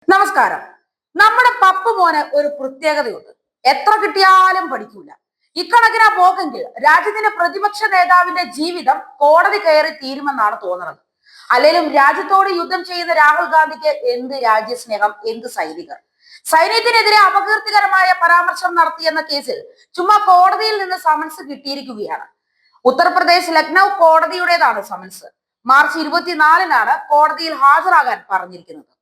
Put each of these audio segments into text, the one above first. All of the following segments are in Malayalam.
നമസ്കാരം. നമ്മുടെ പപ്പു മോന് ഒരു പ്രത്യേകതയുണ്ട്. എത്ര കിട്ടിയാലും പഠിക്കൂല. ഇക്കണക്കിനാ പോക്കെങ്കിൽ രാജ്യത്തിന്റെ പ്രതിപക്ഷ നേതാവിന്റെ ജീവിതം കോടതി കയറി തീരുമെന്നാണ് തോന്നുന്നത്. അല്ലെങ്കിലും രാജ്യത്തോട് യുദ്ധം ചെയ്യുന്ന രാഹുൽ ഗാന്ധിക്ക് എന്ത് രാജ്യസ്നേഹം, എന്ത് സൈനികർ. സൈന്യത്തിനെതിരെ അപകീർത്തികരമായ പരാമർശം നടത്തിയെന്ന കേസിൽ ചുമ്മാ കോടതിയിൽ നിന്ന് സമൻസ് കിട്ടിയിരിക്കുകയാണ്. ഉത്തർപ്രദേശ് ലക്നൗ കോടതിയുടേതാണ് സമൻസ്. മാർച്ച് 24-നാണ് കോടതിയിൽ ഹാജരാകാൻ പറഞ്ഞിരിക്കുന്നത്.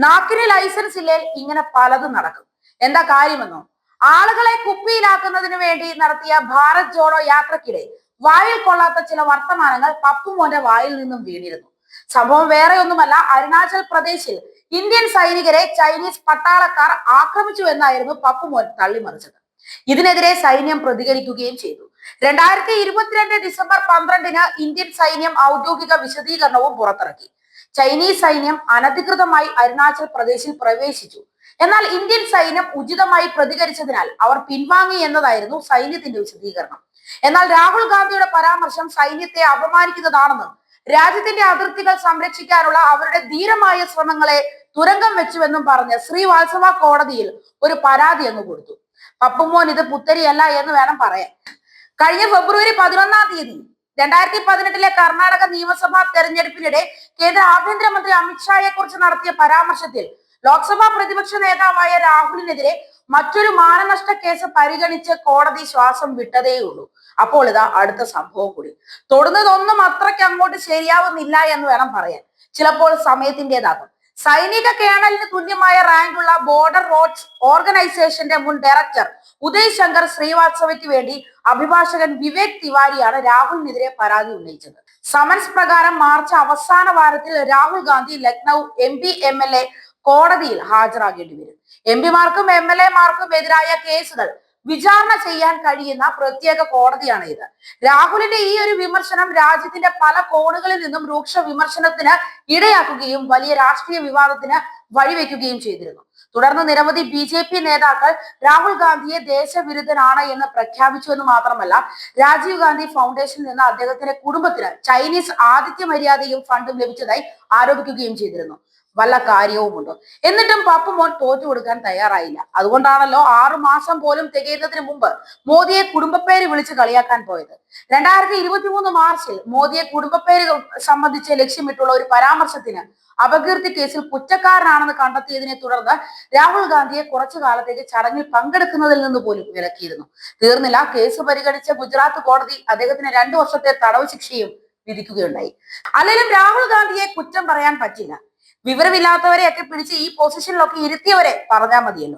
നാക്കിന് ലൈസൻസ് ഇല്ലേൽ ഇങ്ങനെ പലതും നടക്കും. എന്താ കാര്യമെന്നോ? ആളുകളെ കുപ്പിയിലാക്കുന്നതിന് വേണ്ടി നടത്തിയ ഭാരത് ജോഡോ യാത്രക്കിടെ വായിൽ കൊള്ളാത്ത ചില വർത്തമാനങ്ങൾ പപ്പുമോന്റെ വായിൽ നിന്നും വീണിരുന്നു. സംഭവം വേറെ ഒന്നുമല്ല, അരുണാചൽ പ്രദേശിൽ ഇന്ത്യൻ സൈനികരെ ചൈനീസ് പട്ടാളക്കാർ ആക്രമിച്ചു എന്നായിരുന്നു പപ്പുമോൻ തള്ളിമറിച്ചത്. ഇതിനെതിരെ സൈന്യം പ്രതികരിക്കുകയും ചെയ്തു. 2022 ഡിസംബർ 12-ന് ഇന്ത്യൻ സൈന്യം ഔദ്യോഗിക വിശദീകരണവും പുറത്തിറക്കി. ചൈനീസ് സൈന്യം അനധികൃതമായി അരുണാചൽ പ്രദേശിൽ പ്രവേശിച്ചു. എന്നാൽ ഇന്ത്യൻ സൈന്യം ഉചിതമായി പ്രതികരിച്ചതിനാൽ അവർ പിൻവാങ്ങി എന്നതായിരുന്നു സൈന്യത്തിന്റെ വിശദീകരണം. എന്നാൽ രാഹുൽ ഗാന്ധിയുടെ പരാമർശം സൈന്യത്തെ അപമാനിക്കുന്നതാണെന്നും രാജ്യത്തിന്റെ അതിർത്തികൾ സംരക്ഷിക്കാനുള്ള അവരുടെ ധീരമായ ശ്രമങ്ങളെ തുരങ്കം വെച്ചുവെന്നും പറഞ്ഞ് ശ്രീവാത്സവ കോടതിയിൽ ഒരു പരാതി അങ്ങ് കൊടുത്തു. പപ്പുമോൻ ഇത് പുത്തരിയല്ല എന്ന് വേണം പറയാൻ. കഴിഞ്ഞ ഫെബ്രുവരി 11-ാം തീയതി 2018-ലെ കർണാടക നിയമസഭാ തെരഞ്ഞെടുപ്പിനിടെ കേന്ദ്ര ആഭ്യന്തരമന്ത്രി അമിത്ഷായെ കുറിച്ച് നടത്തിയ പരാമർശത്തിൽ ലോക്സഭാ പ്രതിപക്ഷ നേതാവായ രാഹുലിനെതിരെ മറ്റൊരു മാനനഷ്ട കേസ് പരിഗണിച്ച് കോടതി ശ്വാസം വിട്ടതേയുള്ളൂ. അപ്പോൾ ഇതാ അടുത്ത സംഭവം കൂടി. തൊടുന്നതൊന്നും അത്രയ്ക്ക് അങ്ങോട്ട് ശരിയാവുന്നില്ല എന്ന് വേണം പറയാൻ. ചിലപ്പോൾ സമയത്തിൻ്റെതാകും. സൈനിക കേണലിന് തുല്യമായ റാങ്കുള്ള ബോർഡർ റോഡ്സ് ഓർഗനൈസേഷന്റെ മുൻ ഡയറക്ടർ ഉദയ് ശങ്കർ ശ്രീവാത്സവയ്ക്ക് വേണ്ടി അഭിഭാഷകൻ വിവേക് തിവാരിയാണ് രാഹുലിനെതിരെ പരാതി ഉന്നയിച്ചത്. സമൻസ് പ്രകാരം മാർച്ച് അവസാന വാരത്തിൽ രാഹുൽ ഗാന്ധി ലക്നൗ MP MLA കോടതിയിൽ ഹാജരാകേണ്ടി വരും. MP-മാർക്കും MLA-മാർക്കും എതിരായ കേസുകൾ വിചാരണ ചെയ്യാൻ കഴിയുന്ന പ്രത്യേക കോടതിയാണ് ഇത്. രാഹുലിന്റെ ഈ ഒരു വിമർശനം രാജ്യത്തിന്റെ പല കോണുകളിൽ നിന്നും രൂക്ഷ വിമർശനത്തിന് ഇടയാക്കുകയും വലിയ രാഷ്ട്രീയ വിവാദത്തിന് വഴിവെക്കുകയും ചെയ്തിരുന്നു. തുടർന്ന് നിരവധി BJP നേതാക്കൾ രാഹുൽ ഗാന്ധിയെ ദേശവിരുദ്ധനാണ് എന്ന് പ്രഖ്യാപിച്ചു എന്ന് മാത്രമല്ല, രാജീവ് ഗാന്ധി ഫൗണ്ടേഷനിൽ നിന്ന് അദ്ദേഹത്തിന്റെ കുടുംബത്തിന് ചൈനീസ് ആതിഥ്യ മര്യാദയും ഫണ്ടും ലഭിച്ചതായി ആരോപിക്കുകയും ചെയ്തിരുന്നു. വല്ല കാര്യവുമുണ്ടോ? എന്നിട്ടും പപ്പുമോൻ തോറ്റു കൊടുക്കാൻ തയ്യാറായില്ല. അതുകൊണ്ടാണല്ലോ 6 മാസം പോലും തികയുന്നതിന് മുമ്പ് മോദിയെ കുടുംബപ്പേര് വിളിച്ച് കളിയാക്കാൻ പോയത്. 2023 മാർച്ചിൽ മോദിയെ കുടുംബപ്പേര് സംബന്ധിച്ച് ലക്ഷ്യമിട്ടുള്ള ഒരു പരാമർശത്തിന് അപകീർത്തി കേസിൽ കുറ്റക്കാരനാണെന്ന് കണ്ടെത്തിയതിനെ തുടർന്ന് രാഹുൽ ഗാന്ധിയെ കുറച്ചു കാലത്തേക്ക് ചടങ്ങിൽ പങ്കെടുക്കുന്നതിൽ നിന്ന് പോലും വിലക്കിയിരുന്നു. തീർന്നില്ല, കേസ് പരിഗണിച്ച ഗുജറാത്ത് കോടതി അദ്ദേഹത്തിന് 2 വർഷത്തെ തടവ് ശിക്ഷയും വിധിക്കുകയുണ്ടായി. അല്ലെങ്കിലും രാഹുൽ ഗാന്ധിയെ കുറ്റം പറയാൻ പറ്റില്ല. വിവരമില്ലാത്തവരെയൊക്കെ പിടിച്ച് ഈ പൊസിഷനിലൊക്കെ ഇരുത്തിയവരെ പറഞ്ഞാൽ മതിയല്ലോ.